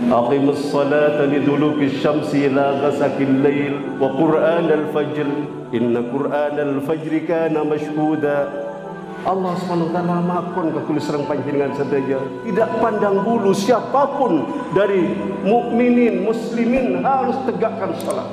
أقم الصلاة لدلوك الشمس إلى غسق الليل وقرآن الفجر إن قرآن الفجر كان مشهودا. Allah SWT makon ke kulis serang panjenengan sedaya, tidak pandang bulu siapapun dari mukminin muslimin harus tegakkan salat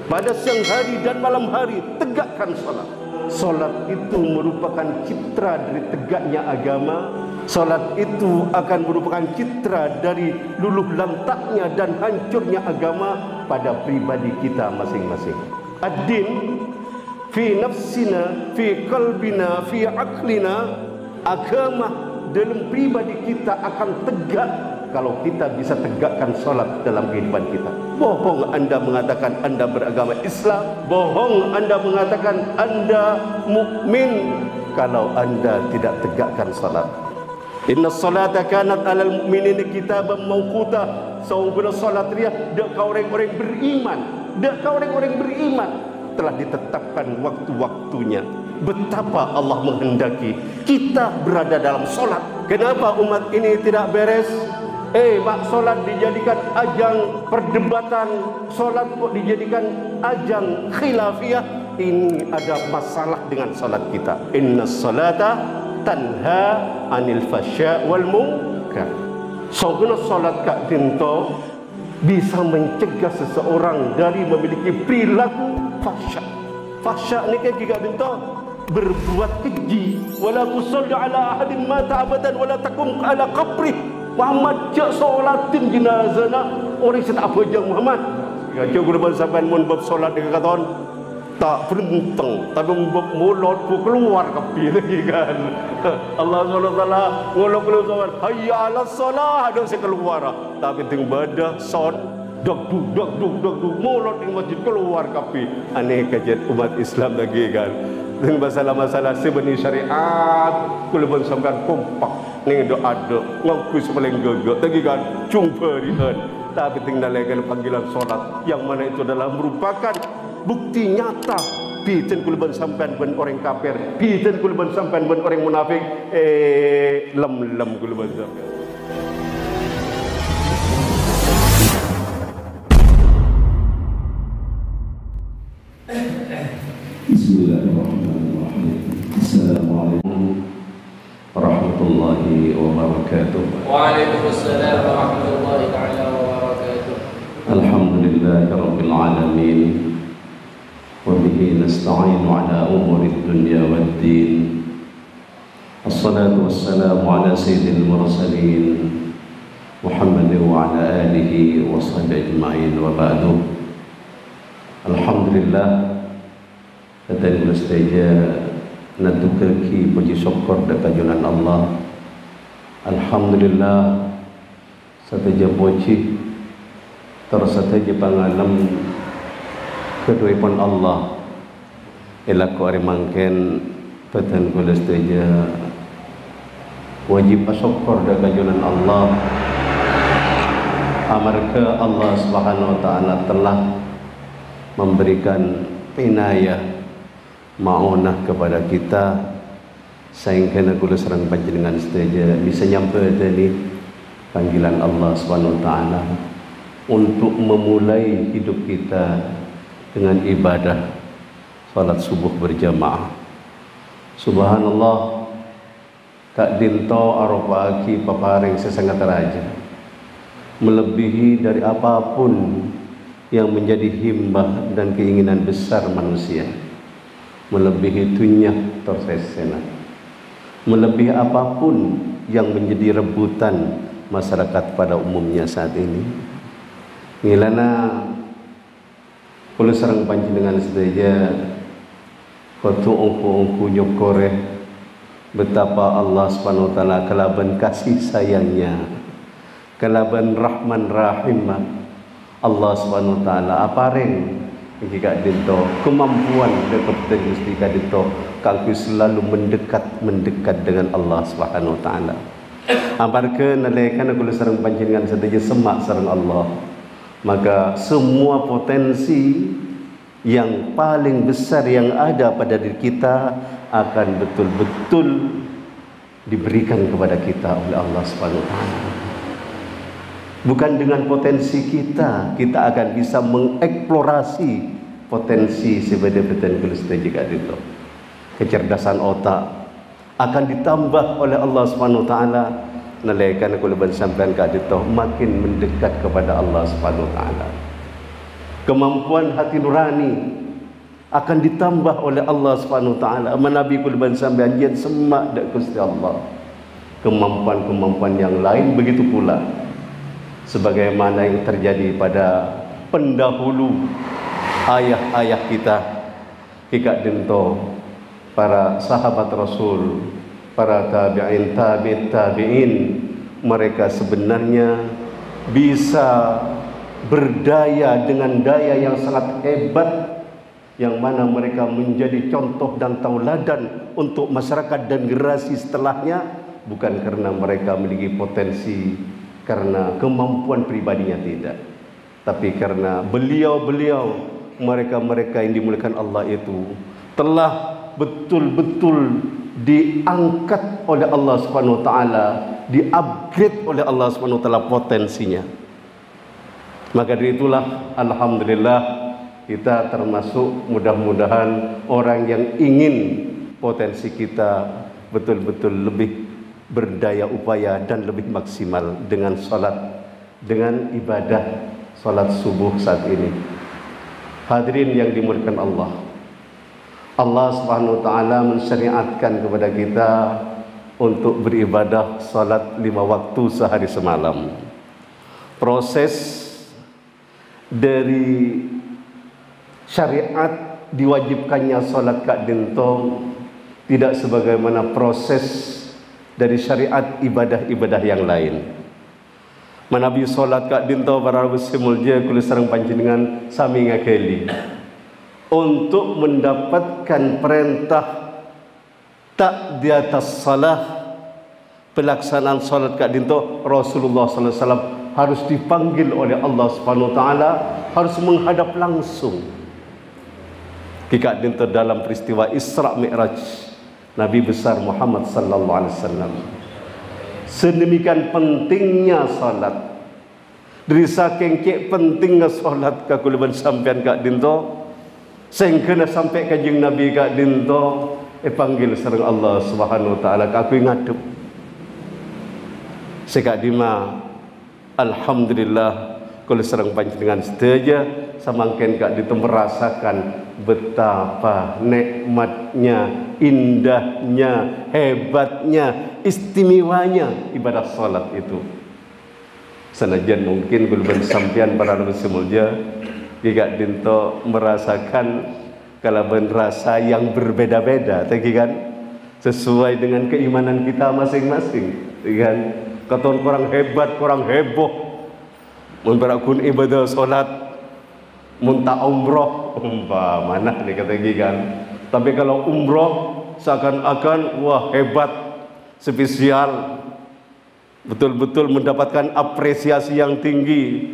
pada siang hari dan malam hari. Tegakkan salat. Salat itu merupakan citra dari tegaknya agama. Salat itu akan merupakan citra dari luluh lantaknya dan hancurnya agama pada pribadi kita masing-masing. Ad-din fi nafsina, fi qalbina, fi aqlina. Agama dalam pribadi kita akan tegak kalau kita bisa tegakkan salat dalam kehidupan kita. Bohong Anda mengatakan Anda beragama Islam, bohong Anda mengatakan Anda mukmin kalau Anda tidak tegakkan salat. Inna salata kanat alal mu'minina kitaban mawquta. Sungguh salat dia dak orang-orang beriman, dak orang-orang beriman telah ditetapkan waktu-waktunya. Betapa Allah menghendaki kita berada dalam salat. Kenapa umat ini tidak beres? Mak salat dijadikan ajang perdebatan, salat kok dijadikan ajang khilafiyah. Ini ada masalah dengan salat kita. Inna salata tanha anil fasya wal munkar. Soguna salat kak tinto bisa mencegah seseorang dari memiliki perilaku fasya. Fasya ni kan kak tinto berbuat keji. Wala tusalli ala ahadin mata abadan wala takum ala qabri. Muhammad jak solatin jenazah orang tak apa je Muhammad. Kacau guna sampai mun bab solat dengan katon tak berenteng tapi bab mulut ku keluar kapi lagi kan. Allah SWT ngolok keluar hayya ala salah ada saya keluar tapi teng badah son dok duk mulut di masjid keluar kapi. Aneh kajian umat Islam lagi kan. Dengan masalah-masalah sebenih syariat kulubun sampean kompak ning ada ngaku sepaling gegek lagi kan jumpa rian tapi tinggal lagi panggilan solat yang mana itu adalah merupakan bukti nyata piten kulubun sampean ben orang kafir, piten kulubun sampean ben orang munafik. Lem kulubun sampean. Bismillahirrahmanirrahim. Assalamualaikum warahmatullahi wabarakatuh. Waalaikumsalam warahmatullahi taala wabarakatuh. Alhamdulillahi rabbil alamin. Wa bihi nasta'inu ala umuri dunya waddin. Assalatu wassalamu ala sayyidil mursalin Muhammad wa ala alihi wa sahbihi ajma'in wa ba'du. Alhamdulillah dan mestinya nanti puji syukur dan kajunan Allah. Alhamdulillah sataja puji terus sataja pangalam kedua pun Allah elaku ari mangken peten kula sataja wajib syukur dan kajunan Allah amarga Allah Subhanahu wa taala telah memberikan inayah maunah kepada kita sehingga kula serang panjenengan sedaya bisa nyampe tadi panggilan Allah Subhanahu wa taala untuk memulai hidup kita dengan ibadah salat subuh berjamaah. Subhanallah tak dinto arofaki paparing sesangat raja melebihi dari apapun yang menjadi himbah dan keinginan besar manusia. Melebihi dunia tersesena, melebihi apapun yang menjadi rebutan masyarakat pada umumnya saat ini. Ngilana kula sareng panjenengan sedaya kotu ongku nyokore betapa Allah Subhanahu wa taala kalaban kasih sayangnya, kalaban rahman rahim Allah Subhanahu wa taala apareng jika dinto kemampuan dapat mesti kadito kangku selalu mendekat dengan Allah Subhanahu wa taala. Amarga nalaikan kula sareng panjenengan sedaya semak sareng Allah maka semua potensi yang paling besar yang ada pada diri kita akan betul-betul diberikan kepada kita oleh Allah Subhanahu wa taala. Bukan dengan potensi kita akan bisa mengeksplorasi potensi sebenarnya jika itu. Kecerdasan otak akan ditambah oleh Allah Subhanahu wa taala nalaikan kulaban sampean ka dito makin mendekat kepada Allah Subhanahu wa taala. Kemampuan hati nurani akan ditambah oleh Allah Subhanahu wa taala. Manabi kulaban sampean yen semak dak Gusti Allah. Kemampuan-kemampuan yang lain begitu pula sebagaimana yang terjadi pada pendahulu ayah-ayah kita kika dento para sahabat Rasul, para tabi'in, mereka sebenarnya bisa berdaya dengan daya yang sangat hebat, yang mana mereka menjadi contoh dan tauladan untuk masyarakat dan generasi setelahnya, bukan karena mereka memiliki potensi, karena kemampuan pribadinya tidak, tapi karena beliau-beliau, mereka-mereka yang dimuliakan Allah itu telah betul-betul diangkat oleh Allah Subhanahu wa taala, di-upgrade oleh Allah Subhanahu wa taala potensinya. Maka dari itulah alhamdulillah kita termasuk mudah-mudahan orang yang ingin potensi kita betul-betul lebih berdaya upaya dan lebih maksimal dengan salat, dengan ibadah salat subuh saat ini. Hadirin yang dimuliakan Allah, Allah Subhanahu wa taala mensyariatkan kepada kita untuk beribadah salat 5 waktu sehari semalam. Proses dari syariat diwajibkannya salat kak dentong tidak sebagaimana proses dari syariat ibadah-ibadah yang lain. Manabi salat kak dentong para muslimulja kula sareng panjenengan sami ngakeli untuk mendapatkan perintah tak di atas salah, pelaksanaan salat kak dinto Rasulullah sallallahu alaihi wasallam harus dipanggil oleh Allah Subhanahu wa taala, harus menghadap langsung. Kak dinto dalam peristiwa Isra Mi'raj Nabi besar Muhammad sallallahu alaihi wasallam. Sedemikian pentingnya salat. Dari saking pentingnya salat ka kula sampean kak dinto sehingga sampai kanjeng Nabi kak dinto panggil sareng Allah Subhanahu wa taala aku ngadep sekak dima alhamdulillah kula sareng panjenengan sedaya samangken kak dinto merasakan betapa nikmatnya, indahnya, hebatnya, istimewanya ibadah salat itu. Sanajan mungkin kula sampean para muslimulja Kika dinto merasakan kalaban rasa yang berbeda-beda, kan? Sesuai dengan keimanan kita masing-masing, kan? Katon kurang hebat, kurang heboh, memperakun ibadah solat, munta umroh, mana nih kata kan? Tapi kalau umroh seakan-akan wah hebat, spesial, betul-betul mendapatkan apresiasi yang tinggi.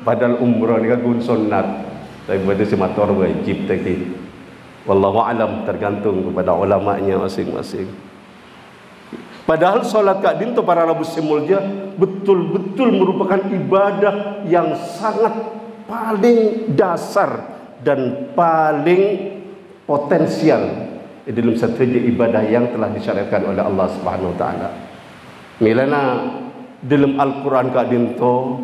Padahal umrah ni kan sunnat, tapi pada si motor wajib tadi. Wallahu alam, tergantung kepada ulamanya masing-masing. Padahal solat kak dinto para rabu simulja betul-betul merupakan ibadah yang sangat paling dasar dan paling potensial di dalam satu ibadah yang telah disyariatkan oleh Allah Subhanahu wa taala. Milana dalam Al-Qur'an kak dinto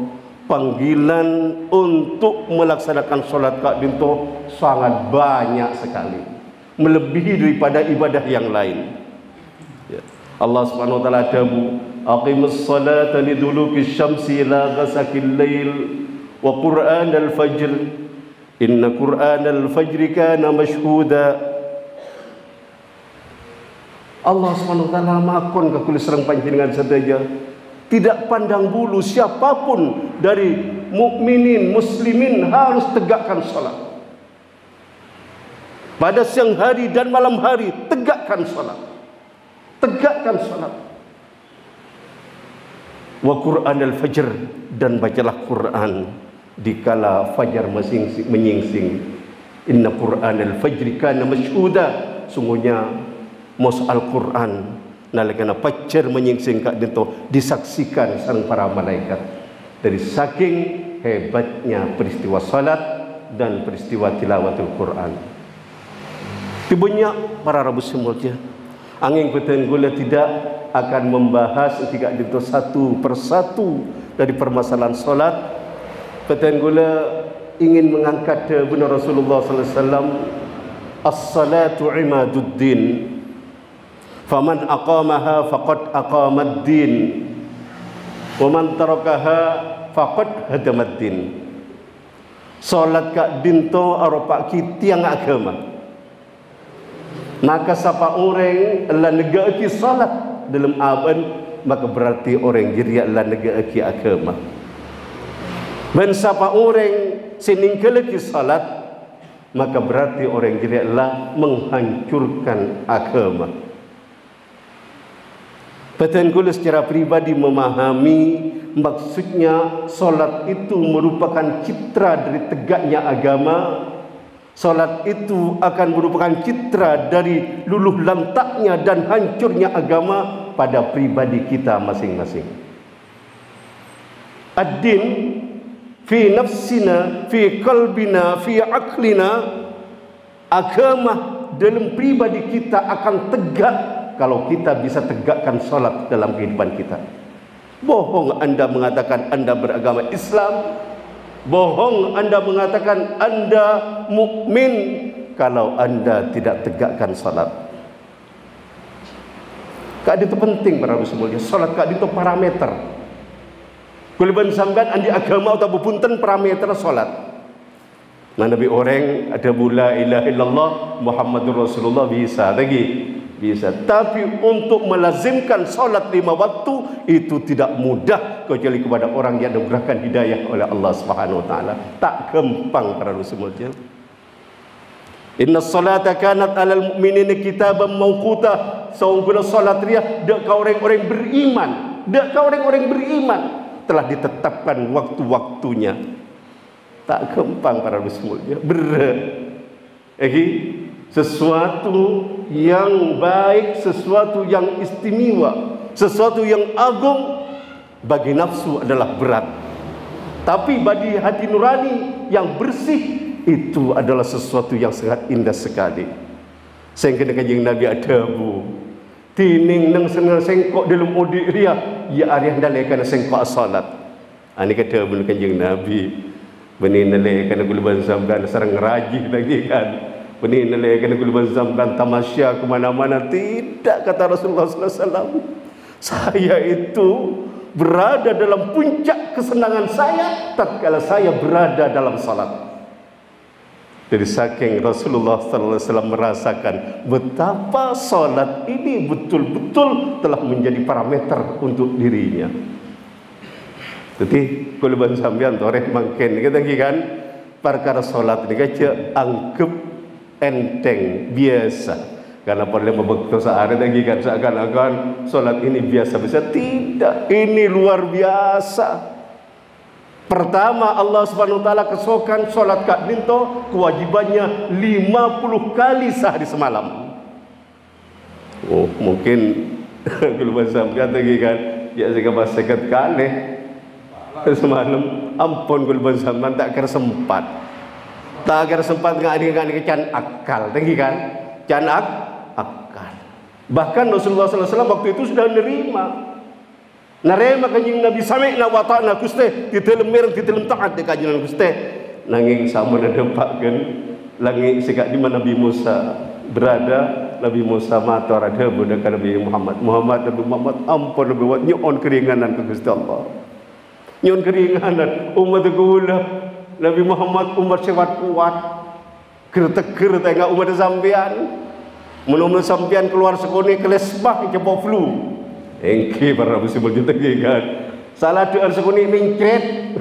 panggilan untuk melaksanakan solat kak dinto sangat banyak sekali, melebihi daripada ibadah yang lain. Ya. Allah Subhanahu wa taala dawu aqimus salata liduluki syamsi ila ghasaqil lail wa qur'anal fajr inna qur'anal fajri kana mashhuda. Allah Subhanahu wa taala makon ka kula sareng panjenengan sadaya tidak pandang bulu siapapun dari mukminin muslimin harus tegakkan salat. Pada siang hari dan malam hari tegakkan salat. Tegakkan salat. Wa Qur'anal fajr, dan bacalah Quran dikala fajar menyingsing. Inna Qur'anal fajri kana mashhuda, sungguhnya mos Al-Quran nalekana fajar menyingsing kak dento disaksikan sareng para malaikat. Dari saking hebatnya peristiwa salat dan peristiwa tilawatul Quran. Tibunya para rabu semulnya angin peten gula tidak akan membahas tidak dito satu persatu dari permasalahan salat. Peten gula ingin mengangkat benar Rasulullah sallallahu alaihi wasallam, as-salatu imaduddin, faman aqamaha faqad aqamad-din, wa man tarakaha faqad hadamad-din. Salat kak dinto arupa kitiang agama. Maka siapa orang la negaaki salat dalam aban, maka berarti orang jiria la negaaki agama. Dan siapa orang siningkelaki salat, maka berarti orang jiria la menghancurkan agama. Petengkul secara pribadi memahami maksudnya solat itu merupakan citra dari tegaknya agama. Solat itu akan merupakan citra dari luluh lantaknya dan hancurnya agama pada pribadi kita masing-masing. Ad-din fi nafsina, fi qalbina, fi aqlina. Agama dalam pribadi kita akan tegak kalau kita bisa tegakkan salat dalam kehidupan kita. Bohong Anda mengatakan Anda beragama Islam, bohong Anda mengatakan Anda mukmin kalau Anda tidak tegakkan salat. Kak itu penting para muslimin. Salat kak itu parameter. Kuliban sampean andi agama atau bupunten parameter salat. Nah Nabi orang ada la ilaha illallah Muhammadur Rasulullah bisa lagi. Bisa, tapi untuk melazimkan salat 5 waktu itu tidak mudah kecuali kepada orang yang diberikan hidayah oleh Allah Subhanahu wa taala. Tak gampang para muslimin. Inna salata kanat 'alal mu'minina kitaban mawquta. Sungguh salat dia dak ka orang-orang beriman, dak ka orang-orang beriman telah ditetapkan waktu-waktunya. Tak gampang para muslimin. Berat. Sesuatu yang baik, sesuatu yang istimewa, sesuatu yang agung bagi nafsu adalah berat. Tapi bagi hati nurani yang bersih itu adalah sesuatu yang sangat indah sekali. Sehingga kanjeng Nabi adabu tining nang senang sengkok dalam odik ria ya arih ndalekan sengkok salat. Ani kata kanjeng Nabi benih ndalekan gulban sampean sareng rajih lagi kan. Benih nelayan gulban zamkan tamasya kemana-mana. Tidak, kata Rasulullah SAW. Saya itu berada dalam puncak kesenangan saya tatkala saya berada dalam salat. Jadi saking Rasulullah SAW merasakan betapa salat ini betul-betul telah menjadi parameter untuk dirinya. Jadi gulban sampean toreh mangken kita kan perkara salat ini aja anggap enteng biasa karena pada membekto sehari lagi kan seakan-akan solat ini biasa-biasa. Tidak, ini luar biasa. Pertama Allah Subhanahu wa taala kesokan solat kak dinto kewajibannya 50 kali sehari semalam. Oh mungkin kalau bahasa lagi kan ya saya sekat kali semalam. Ampun kalau bahasa tak kira sempat. Tak agar sempat dengan can akal, tinggi kan? Can akal. Bahkan Rasulullah SAW waktu itu sudah nerima kanjeng Nabi sami'na wa ta'na Gusti ditelem mireng ditelem taat de kanjeng Gusti. Nanging sama nadempakkeun langit sikak di mana Nabi Musa berada. Nabi Musa matur ada budak Nabi Muhammad ampun Nabi wat nyon keringanan ke Gusti Allah. Nyon keringanan umat gula Nabi Muhammad umat sewat kuat gerteger tengah umat sampean menurut sampean keluar sekone kelesbah coba flu engke para muslim tegi kan salah dear sekone mencret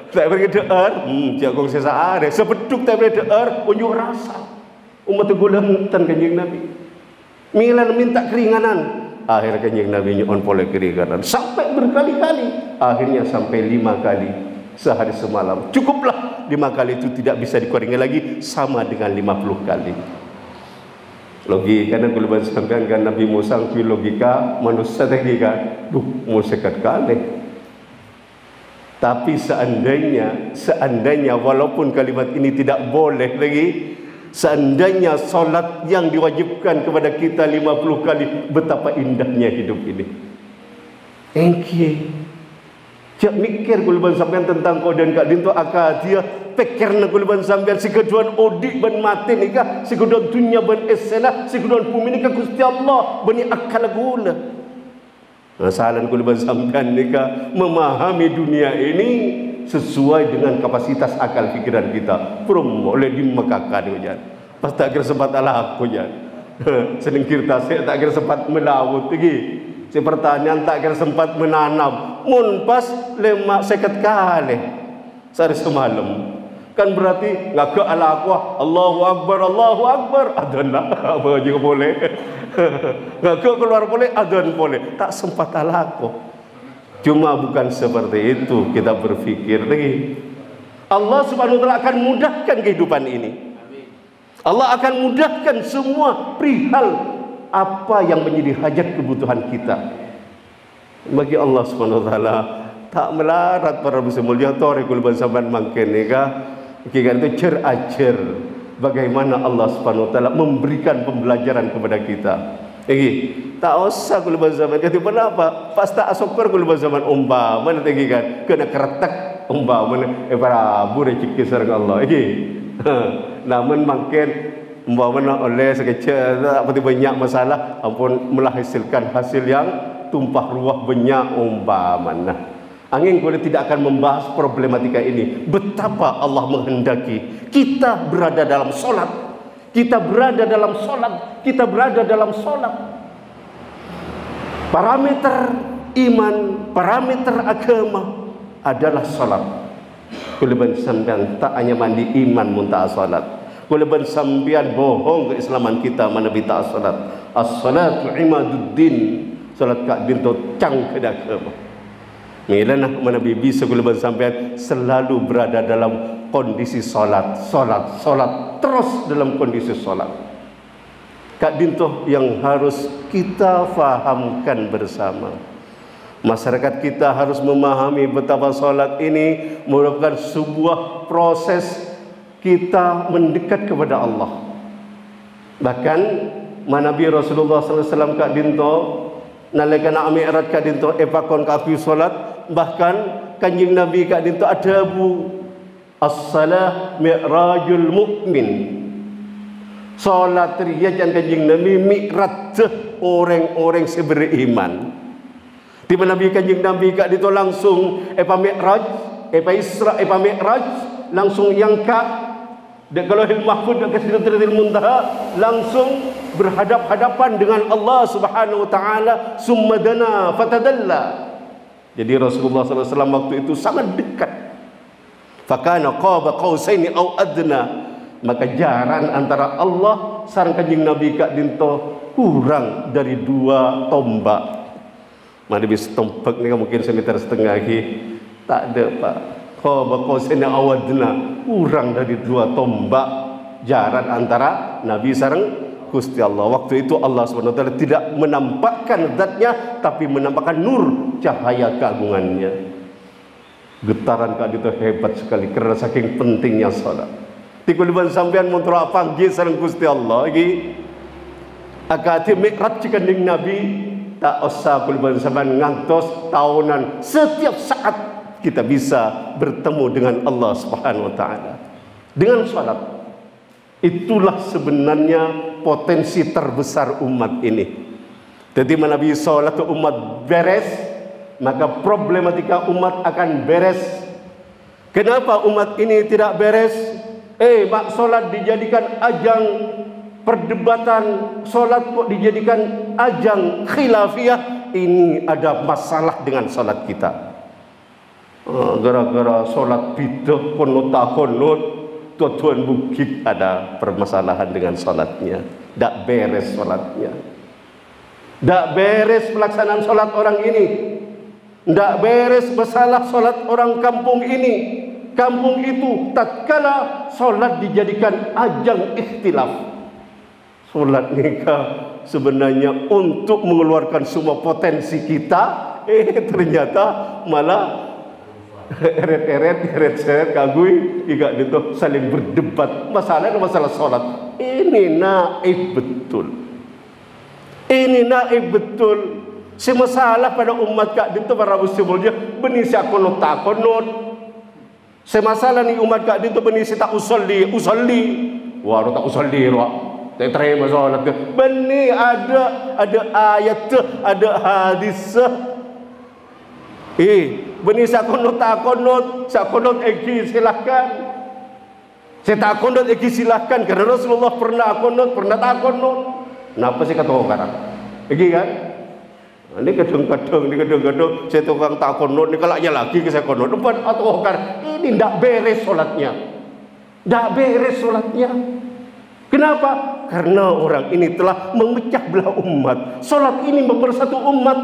tak pergi dear jagong sesa ada sebeduk tak pergi dear unjuk rasa umat gulam tan kanjeng Nabi milan minta keringanan akhir kanjeng Nabi nyon pole keringanan sampai berkali-kali akhirnya sampai 5 kali. sehari semalam. Cukuplah 5 kali itu, tidak bisa dikurangi lagi, sama dengan 50 kali. Logika kan kalau sampean kan Nabi Musa ku logika manusia tadi kan, mau sekat kali. Tapi seandainya walaupun kalimat ini tidak boleh lagi, seandainya solat yang diwajibkan kepada kita 50 kali, betapa indahnya hidup ini. Engki cak mikir kulban sampean tentang kau dan kak dinto akal dia pikir nak kulban sampean si keduan odik ban mati nikah, si keduan dunia ban esena, si keduan bumi nikah Gusti Allah bani akal gula. Masalah kulban sampean nikah memahami dunia ini sesuai dengan kapasitas akal fikiran kita. Prom oleh dimakakan hujan. Pas tak kira sempat ala aku jan. Selingkir tasik tak kira sempat melawut lagi. Si pertanian tak kira sempat menanam. Mun pas lemak seket kali sehari semalam. Kan berarti ngaka ala aku Allahu Akbar adhan lah. Apa juga boleh. Ngaka keluar boleh, adhan boleh. Tak sempat ala aku. Cuma bukan seperti itu kita berfikir lagi. Allah Subhanahu wa taala akan mudahkan kehidupan ini. Allah akan mudahkan semua perihal apa yang menjadi hajat kebutuhan kita. Bagi Allah Subhanahu wa taala tak melarat para mulia torikul bansaban mangken nikah. Kikan itu cer-acer bagaimana Allah Subhanahu wa taala memberikan pembelajaran kepada kita. Tak usah kul zaman kata kenapa? Pasta asokor kul zaman umpama tegi kan kena keretak umpama para bure cikki sareng Allah. Namun makin umpama oleh sekecil seperti banyak masalah ampun menghasilkan hasil yang tumpah ruah banyak umpama. Angin boleh tidak akan membahas problematika ini. Betapa Allah menghendaki kita berada dalam solat. Kita berada dalam solat. Kita berada dalam solat. Parameter iman, parameter agama adalah solat. Kuleban sampean tak hanya mandi iman muntah solat. Kuleban sampean bohong keislaman kita manabi tak solat. As-salatu imaduddin. Solat kak bintu cang kedagama. Milana mana bibi sekulban sampean selalu berada dalam kondisi solat terus dalam kondisi solat. Kak Dintoh yang harus kita fahamkan bersama. Masyarakat kita harus memahami betapa solat ini merupakan sebuah proses kita mendekat kepada Allah. Bahkan Nabi Rasulullah SAW Kak Dintoh nalekana Mi'raj Kak Dintoh epakon kafi solat. Bahkan kanjing Nabi Kak Dinto ada bu as-salah mi'rajul mu'min. Salat riyajan kanjing Nabi mi'raj orang-orang seberiman. Di mana Nabi kanjing Nabi Kak Dinto langsung mi'raj, Isra, mi'raj langsung yang Kak kalau Al Mahfud dan Sidratul Muntaha langsung berhadap-hadapan dengan Allah Subhanahu wa taala, summa dana fatadalla. Jadi Rasulullah SAW waktu itu sangat dekat. Fakana qaba qausaini au adna. Maka jarak antara Allah sareng kanjing Nabi Kak Dinto kurang dari 2 tombak. Mana bisa tombak ni mungkin semeter setengah lagi. Tak ada Pak. Qaba qausaini au adna. Kurang dari 2 tombak jarak antara Nabi sareng Gusti Allah. Waktu itu Allah SWT tidak menampakkan zatnya, tapi menampakkan nur cahaya keagungannya. Getaran Kak Dinto hebat sekali karena saking pentingnya salat. Tikuliban sampean montra panggil sareng Gusti Allah iki akati mikraj cikanding Nabi tak usah kuliban sampean ngantos tahunan, setiap saat kita bisa bertemu dengan Allah Subhanahu wa taala dengan salat. Itulah sebenarnya potensi terbesar umat ini. Jadi Nabi salat umat beres, maka problematika umat akan beres. Kenapa umat ini tidak beres? Mak solat dijadikan ajang perdebatan, solat kok dijadikan ajang khilafiyah. Ini ada masalah dengan solat kita. Gara-gara solat bidah konot tuan bukit ada permasalahan dengan solatnya. Tak beres solatnya. Tak beres pelaksanaan solat orang ini. Tidak beres masalah solat orang kampung ini. Kampung itu tatkala solat dijadikan ajang ikhtilaf. Solat nikah sebenarnya untuk mengeluarkan semua potensi kita, ternyata malah eret-eret kagui ikat itu saling berdebat masalah solat. Ini naif betul. Ini naif betul. Semasalah pada umat kak dinto para muslimulnya benisi akonot takonot. Semasalah ni umat kak dinto benisi tak usolli. Wah, tak usolli wah. Tak terima solat ke. Beni ada ayat, ada hadis. Beni sakonot takonot, sakonot eki silahkan. Saya takonot eki silahkan karena Rasulullah pernah akonot, pernah takonot. Kenapa sih kata orang? Eki kan? Ini kadang-kadang saya tukang takonot, ini kalanya lagi ke saya konot. Depan atau orang ini tidak beres solatnya. Tidak beres solatnya. Kenapa? Karena orang ini telah memecah belah umat. Solat ini mempersatu umat.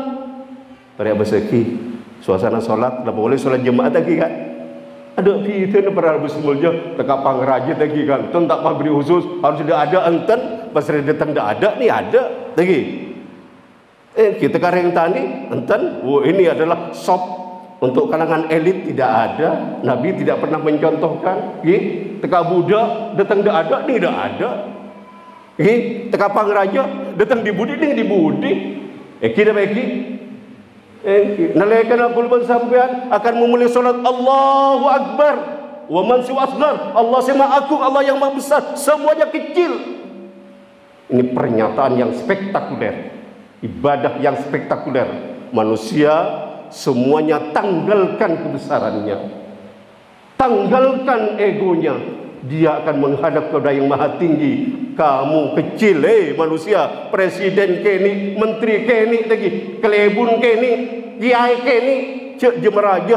Pada beseki, suasana solat, tidak boleh solat jemaat lagi kan? Ada kita para muslimnya tekap pangraja lagi kan? Tentak pabri khusus harus tidak ada enten, pas datang tidak ada, nih ada lagi. Kita kareng tani enten, ini adalah sop untuk kalangan elit tidak ada. Nabi tidak pernah mencontohkan. Teka budak datang tidak ada, nih tidak ada. Teka pangraja datang di budi, nih di budi. Kita bagi. Nalaikan aku lepas sampean akan memulai solat Allahu Akbar. Wa man siwa asghar. Allah sama aku, Allah yang maha besar, semuanya kecil. Ini pernyataan yang spektakuler. Ibadah yang spektakuler. Manusia semuanya tanggalkan kebesarannya, tanggalkan egonya. Dia akan menghadap kepada yang maha tinggi. Kamu kecil, manusia. Presiden keni, menteri keni lagi, kelebun keni, kiai keni, cek jemeraja.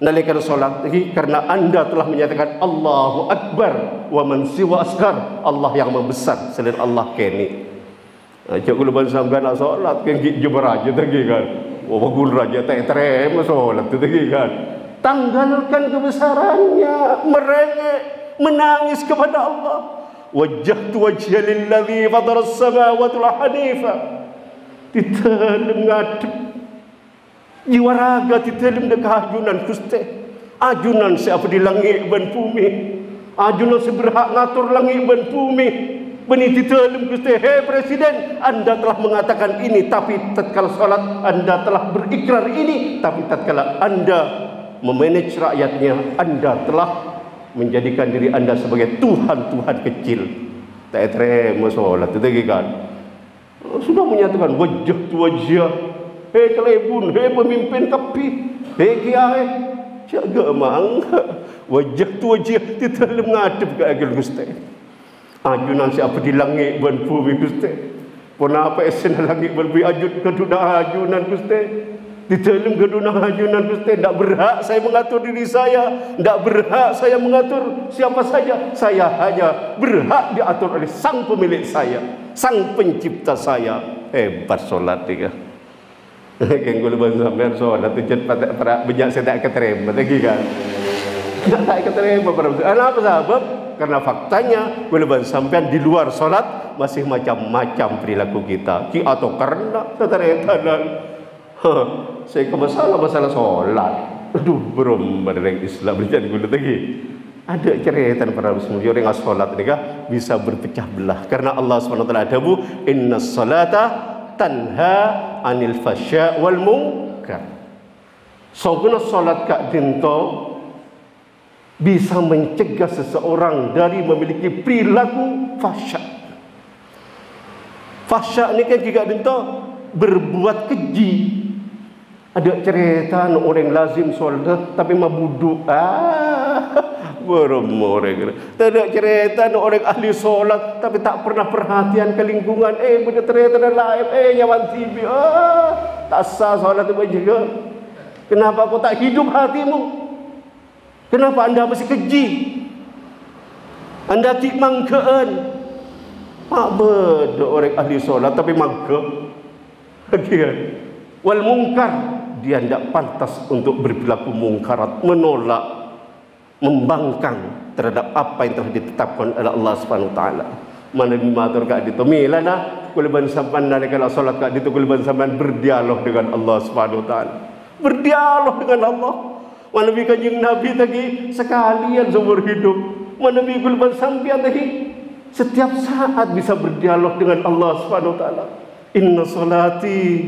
Nalikan solat lagi karena anda telah menyatakan Allahu Akbar wa man siwa asghar. Allah yang maha besar selain Allah keni. Cak kuluban sampean nak solat kan jemeraja lagi kan. Bagun raja tak terima solat tu lagi kan. Tanggalkan kebesarannya, merengek, menangis kepada Allah. Wajjahtu wajhiya lilladzi fatara as-samawati wal hanifa. Titelem ngadep jiwa raga, titelem dek ajunan Gusti. Ajunan siapa di langit dan bumi. Ajunan seberhak ngatur langit dan bumi. Beni titelem Gusti. Hei Presiden, anda telah mengatakan ini, tapi tatkala salat anda telah berikrar ini, tapi tatkala anda memanage rakyatnya, anda telah menjadikan diri anda sebagai Tuhan-Tuhan kecil. Tak terima solat itu lagi kan. Sudah menyatakan wajah tu wajah. Hei kelebun, hei pemimpin kapi, hei kiai, jaga mang. Wajah tu wajah kita ngadep ke agil Gusti. Ajunan siapa di langit dan bumi Gusti. Pun apa esen langit dan bumi ajun keduna ajunan Gusti. Di dalam gedung ajunan Gusti, tidak berhak saya mengatur diri saya, tidak berhak saya mengatur siapa saja. Saya hanya berhak diatur oleh sang pemilik saya, sang pencipta saya. Hebat solat dia. Kengku lepas sampai solat tu cepat banyak saya tak keterima lagi kan. Tak keterima pada apa sebab? Karena faktanya lepas sampai di luar solat masih macam-macam perilaku kita. Atau karena ternyata saya ke masalah solat. Aduh, belum pada Islam berjadi guna lagi. Ada cerita para muslim orang solat ni bisa berpecah belah karena Allah SWT adabu inna salata tanha anil fasya wal munkar. So guna solat kak dinto bisa mencegah seseorang dari memiliki perilaku fasya. Fasya ni kan juga dinto berbuat keji. Ada cerita orang lazim solat tapi mabuduk. Orang. Ada cerita orang ahli solat tapi tak pernah perhatian ke lingkungan. Punya cerita dan lain. Nyaman TV. Tak sah solat itu juga. Kenapa kau tak hidup hatimu? Kenapa anda masih keji? Anda tik mangkean. Mak bedo orang ahli solat tapi mangke. Wal munkar, dia tidak pantas untuk berperilaku mungkarat, menolak, membangkang terhadap apa yang telah ditetapkan oleh Allah Subhanahu wa taala. Mana matur kat ditu milana kuliban sampan nalika salat kat ditu kuliban sampan berdialog dengan Allah Subhanahu wa taala. Berdialog dengan Allah. Mana bi kanjeng Nabi tadi sekalian seumur hidup. Mana bi kuliban sampean tadi setiap saat bisa berdialog dengan Allah Subhanahu wa taala. Inna salati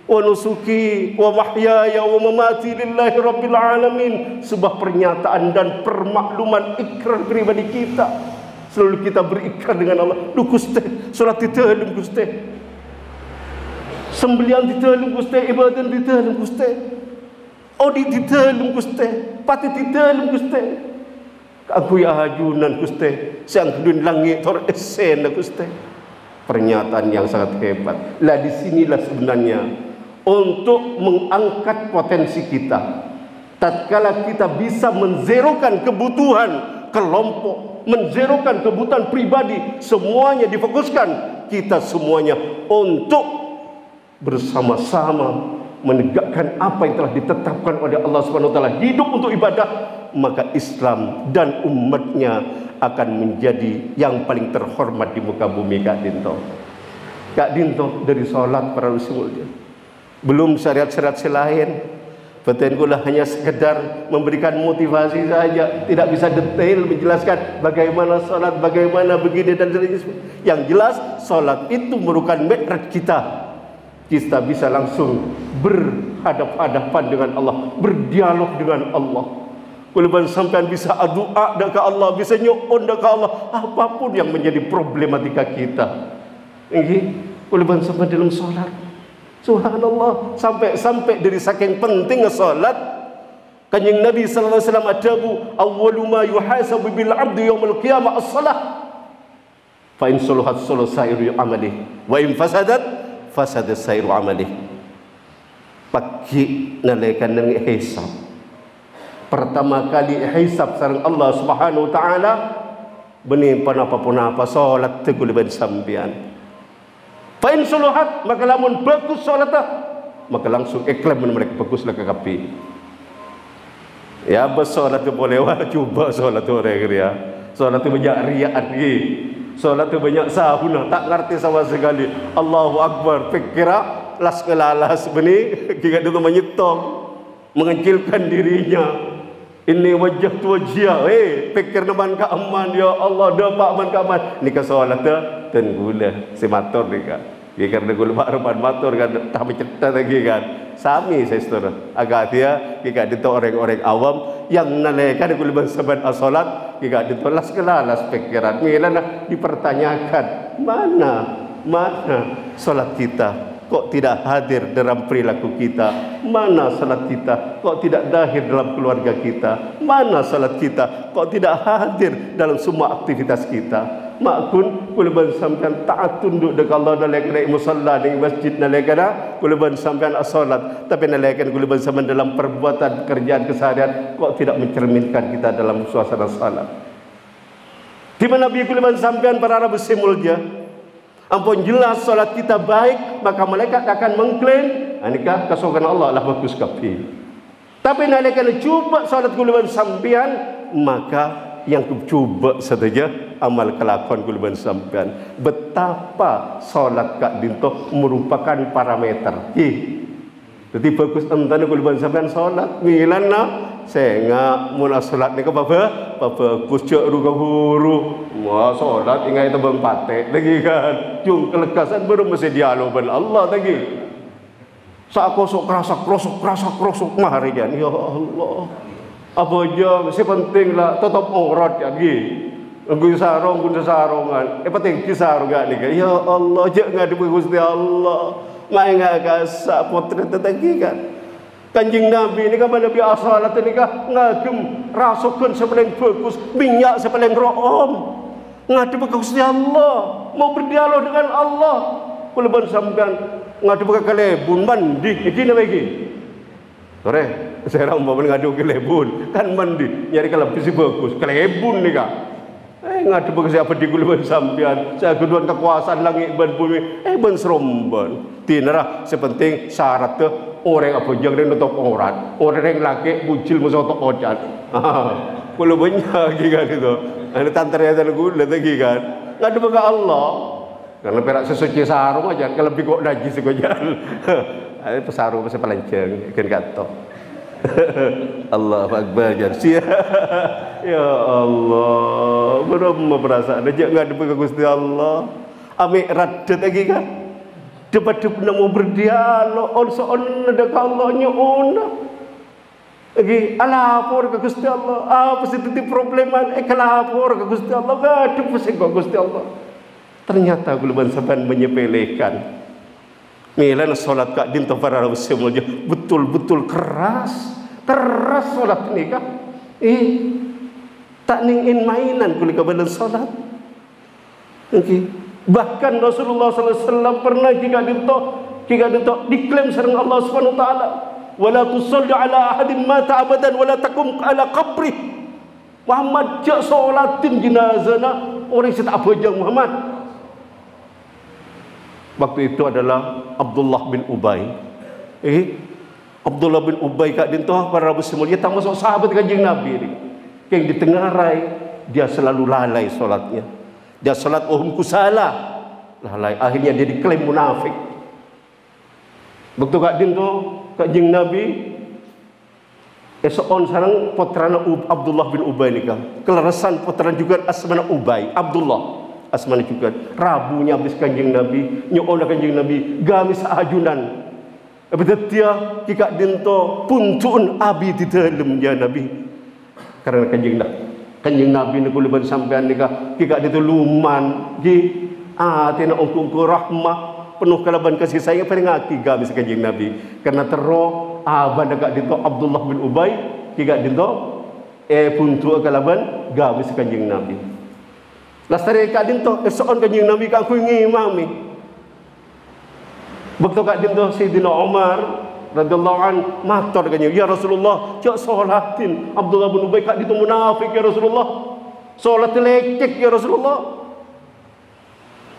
wa nusuki wa mahyaya wa mamati lillahi rabbil alamin. Sebuah pernyataan dan permakluman ikrar pribadi kita. Selalu kita berikrar dengan Allah. Duh Gusti, salat ditelem Gusti. Sembelian ditelem Gusti, ibadah ditelem Gusti. Odi ditelem Gusti, pati ditelem Gusti. Aku ya hajunan Gusti, sang kedun langit tor esen Gusti. Pernyataan yang sangat hebat. Lah di sinilah sebenarnya untuk mengangkat potensi kita. Tatkala kita bisa menzerokan kebutuhan kelompok, menzerokan kebutuhan pribadi, semuanya difokuskan kita semuanya untuk bersama-sama menegakkan apa yang telah ditetapkan oleh Allah Subhanahu wa taala, hidup untuk ibadah, maka Islam dan umatnya akan menjadi yang paling terhormat di muka bumi. Kak Dinto dari salat para muslimin, belum syariat-syariat selain. Petengkulah hanya sekedar memberikan motivasi saja, tidak bisa detail menjelaskan bagaimana salat, bagaimana begini dan sebagainya. Yang jelas salat itu merupakan mi'raj kita. Kita bisa langsung berhadap-hadapan dengan Allah, berdialog dengan Allah. Kuliban sampean bisa doa dekat Allah, bisa nyuun dekat Allah, apapun yang menjadi problematika kita. Nggih, kuliban sampean dalam salat. Subhanallah, sampai dari saking pentingnya salat, kanjeng Nabi sallallahu alaihi wasallam adabu awwalu ma yuhasabu bil 'abdi yaumil qiyamah as-salah. Fa in salahat salat sairu amali wa in fasadat fasada sairu amali. Pagi nalaikan nang hisab. Pertama kali hisab sareng Allah Subhanahu wa taala benih panapa-pun apa salat tegul ben sampean. Fa in suluhat, maka lamun bagus salatah, maka langsung iklan mereka baguslah kekapi. Ya bersolat tu boleh wah, cuba solat tu orang dia. Solat tu banyak riaan lagi. Solat tu banyak sahuna, tak ngerti sama sekali. Allahu Akbar, fikira las ngelalas benih, kita itu menyetong, mengecilkan dirinya. Ini wajah tu wajah, fikir naman ka aman ya Allah, dapat aman ka aman. Nikah solat tu tenggula si matur nikah. Karena gula baruman matur kan, tak bercerita lagi kan. Sami saya saudara. Agak dia, jika itu orang-orang awam yang nalaikan gula saban asolat, jika itu las kelalas pikiran. Milana dipertanyakan, mana solat kita? Kok tidak hadir dalam perilaku kita? Mana salat kita? Kok tidak hadir dalam keluarga kita? Mana salat kita? Kok tidak hadir dalam semua aktivitas kita? Makun kuliban sampean taat tunduk dekat Allah nalaikan musalla di masjid nalaikan kuliban sampean as-salat, tapi nalaikan kuliban sampean dalam perbuatan pekerjaan keseharian kok tidak mencerminkan kita dalam suasana salat. Di mana bi kuliban sampean para rabu simulja, ampun jelas salat kita baik, maka malaikat akan mengklaim nikah kesokan Allah lah bagus kapi. Tapi nalaikan cuba salat kuliban sampean, maka yang cuba saja amal kelakuan kuliban sampean. Betapa solat Kak Dinto merupakan parameter. Jadi bagus entane kuliban sampean solat milan na senga mun solat ni apa bagus cek ru guru. Wah solat ingai tebang patek lagi kan. Jung kelegasan baru mesti dialog ben Allah lagi. Sak kosok krosok maharian ya Allah. Apa aja, mesti penting lah, tetap aurat ya gi. Nggu sarong guna sarongan. Penting kisarong gak nih. Ya Allah, jangan ngadu Gusti Allah. Mai ngagasa potret tadi kan. Kanjeng Nabi ini kan Nabi asalat ini kan ngagem rasukan sepaling bagus, minyak sepaling room. Ngadu Gusti Allah, mau berdialog dengan Allah. Kuliban sampean ngadu kalebun mandi, iki lagi. Sore, saya orang mau ngadu kelebun, kan mandi, nyari lebih bagus, kelebun nih kak. Ngadu bagus apa di kuliban sampean, saya keduan kekuasaan langit dan bumi, ben seromban. Tinarah sepenting syarat tuh Orang apa jangan nutup aurat. Orang yang laki bucil masa otak ocat. Kalau banyak lagi kan itu. Ada tantarnya ada gula lagi kan. Nggak ada bagi Allah. Karena perak sesuci sarung aja. Kalau lebih kok najis kok jangan. Ada pesarung pasal pelanceng kan kata. Allah Akbar jarsia. Ya Allah, berapa perasaan aja nggak ada bagi Gusti Allah. Ame radat lagi kan. Debat-debat mau berdialog on ada Allahnya ona. Lagi alapor ke Gusti Allah. Apa sih titik probleman? Kelapor ke Gusti Allah. Gaduh pusing ke Gusti Allah. Ternyata guluban saban menyepelekan. Milan solat kak dinto para semuanya betul-betul keras solat ini kak. Tak ningin mainan kulit kebadan solat. Okay. Bahkan Rasulullah SAW pernah jika dinto diklaim serang Allah Subhanahu Wa Taala. Wala tusalli ala ahadin mata abadan wala takum ala qabri. Muhammad jak solatin jenazahna orang yang tak bojang Muhammad. Waktu itu adalah Abdullah bin Ubay. Abdullah bin Ubay kak dinto para rabu semua dia tak masuk sahabat kanjeng Nabi ni. Yang ditengarai dia selalu lalai solatnya. Dia solat kusala lalai. Akhirnya dia diklaim munafik. Waktu kak dinto kanjeng Nabi esok sarang putrana Abdullah bin Ubay ni kak. Kelarasan putrana juga asmana Ubay Abdullah. Asmana juga rabunya habis kanjeng Nabi nyoon kanjeng Nabi gamis ajunan betetia kika dinto puncuun abi di dalam ya Nabi karena kanjeng Nabi ni kuliban sampean nikah kika dinto luman gi tina ungku rahmah penuh kalaban kasih sayang peringati gamis kanjeng Nabi karena tero aban kak dinto Abdullah bin Ubay kika dinto puncu kalaban gamis kanjeng Nabi. Lastari kak dinto esoon kanjeng Nabi kak aku ngimami. Waktu kak dinto Sayyidina Umar radhiyallahu an matur kanjeng ya Rasulullah cak solatin Abdullah bin Ubay kak dinto munafik ya Rasulullah. Salat lecek ya Rasulullah.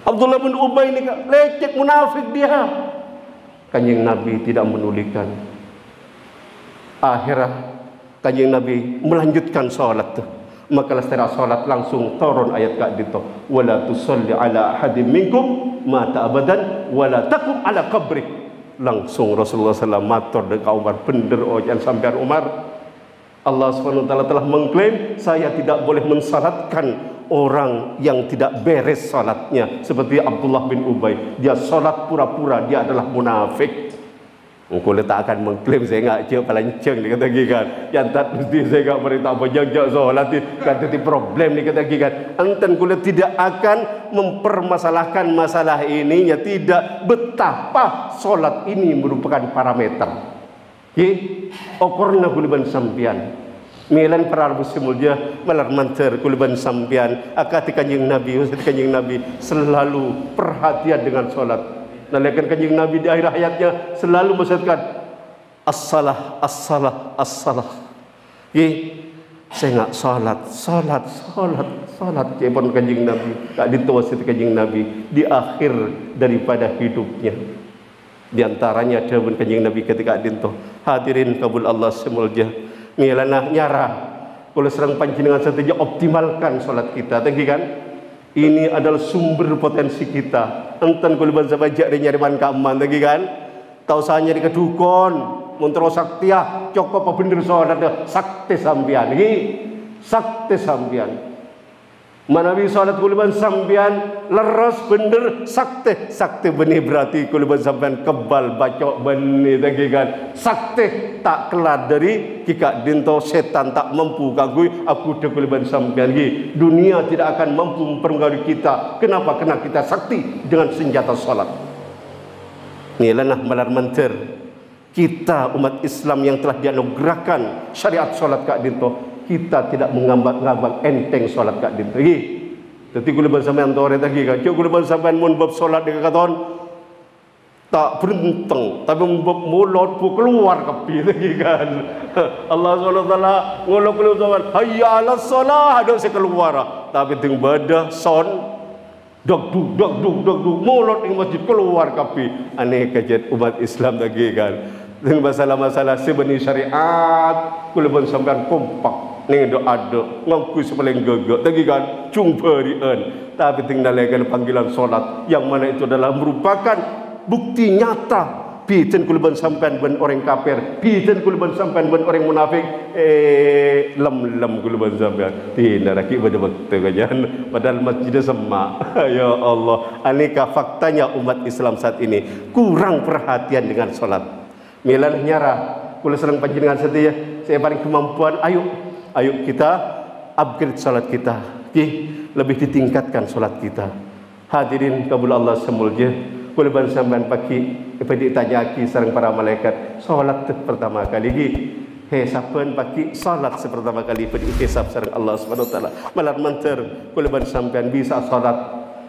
Abdullah bin Ubay ni kak lecek munafik dia. Kanjeng Nabi tidak menulikan. Akhirnya kanjeng Nabi melanjutkan salat tu. Maka setelah salat langsung turun ayat kak dito wala tusalli ala ahadin minkum mata abadan wala takum ala qabri. Langsung Rasulullah SAW matur dengan Umar bener jangan sampai Umar. Allah SWT telah mengklaim saya tidak boleh mensalatkan orang yang tidak beres salatnya seperti Abdullah bin Ubay. Dia salat pura-pura dia adalah munafik. Engkau tak akan mengklaim saya enggak cia palanceng ni kata gikan. Yang tak mesti saya enggak berita apa jangan solat kata ti problem ni kata gikan. Anten kulit tidak akan mempermasalahkan masalah ini ya tidak betapa solat ini merupakan parameter. Okorna kuliban sampian. Milan para muslimulja malar manter kuliban sampian akati kanjeng Nabi selalu perhatian dengan solat. Nalakan kanjeng Nabi di akhir hayatnya selalu mensyaratkan as-salah. Saya enggak salat. Kepon kanjeng Nabi, tak dituasit kanjeng Nabi di akhir daripada hidupnya. Di antaranya ada kanjeng Nabi ketika dinto hadirin kabul Allah semulja. Milanah nyarah kalau serang panjenengan saja optimalkan salat kita. Tengki kan? Ini adalah sumber potensi kita. Enten kuliban sabajak dia nyari man kaman lagi kan. Tahu sanya di kedukon, montro saktia, cokop apa bener salat sakti sambian lagi. Sakti sambian. Manawi salat kuliban sambian leres bener sakti benih berarti kuliban sambian kebal bacok benih lagi kan. Sakti tak kelar dari kika dinto setan tak mampu ganggu aku de kuliban sambian lagi. Dunia tidak akan mampu mempengaruhi kita. Kenapa? Karena kita sakti dengan senjata salat. Inilah malar menter kita umat Islam yang telah dianugerahkan syariat salat kak dinto. Kita tidak mengambang enteng solat kak dinto lagi. Jadi kuliban sampean tore lagi kan. Cuk kuliban sampean mun bab solat dekat katon tak berenteng tapi bab mulut pu keluar kepi lagi kan. Allah SWT ngolok keluar hayya 'alas shalah ada se keluar tapi ting badah son dog dug mulut di masjid keluar kepi. Aneh kajet umat Islam lagi kan. dengan masalah-masalah sebenih syariat kula pun sampean kompak ning doa-doa ngaku sepaling gegek tadi kan jumpa rieun tapi tinggalkan panggilan solat yang mana itu adalah merupakan bukti nyata piten kula pun sampean ben orang kafir piten kula pun sampean ben orang munafik lem kula pun sampean tidak lagi pada waktu kajian padahal masjid semak ya Allah aneka faktanya umat Islam saat ini kurang perhatian dengan solat milan nyarah kula serang panjenengan setia saya paling kemampuan ayo kita upgrade salat kita lebih ditingkatkan salat kita hadirin kabul Allah semulja kula ban sampean pagi pada tanyaki sareng para malaikat salat pertama kali hesapan pagi salat pertama kali pada hisab sareng Allah Subhanahu wa taala malar menter kula ban sampean bisa salat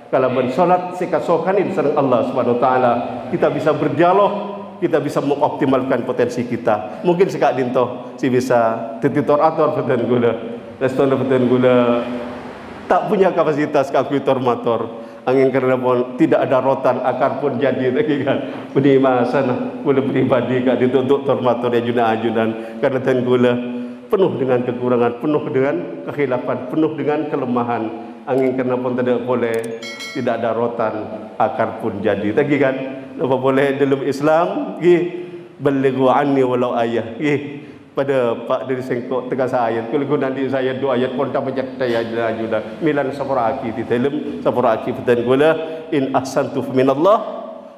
kalau ban salat sikasokanin sareng Allah Subhanahu wa taala kita bisa berdialog kita bisa mengoptimalkan potensi kita. Mungkin sekak dinto si bisa tetitor ator peten gula, restoran peten gula tak punya kapasitas kalkulator motor. Angin karena pun tidak ada rotan akar pun jadi lagi kan. Budi masana gula pribadi kak dituntut tormator ya ajunan karena ten gula penuh dengan kekurangan, penuh dengan kekhilafan, penuh dengan kelemahan. Angin karena pun tidak boleh tidak ada rotan akar pun jadi lagi kan. Apa boleh dalam Islam balighu anni walau ayah pada Pak dari sengkok tegas ayat kalau nanti saya dua ayat pun tak banyak daya juga milan safaraki di dalam safaraki petan gula in ahsantu minallah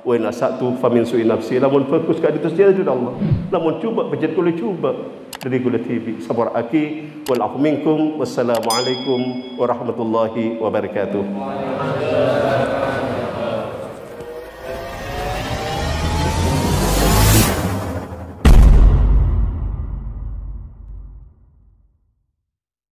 wa in asatu famin su'i nafsi lamun fokus kat itu saja dari Allah lamun cuba bajet kula cuba dari gula TV safaraki wal afu minkum wassalamu alaikum warahmatullahi wabarakatuh.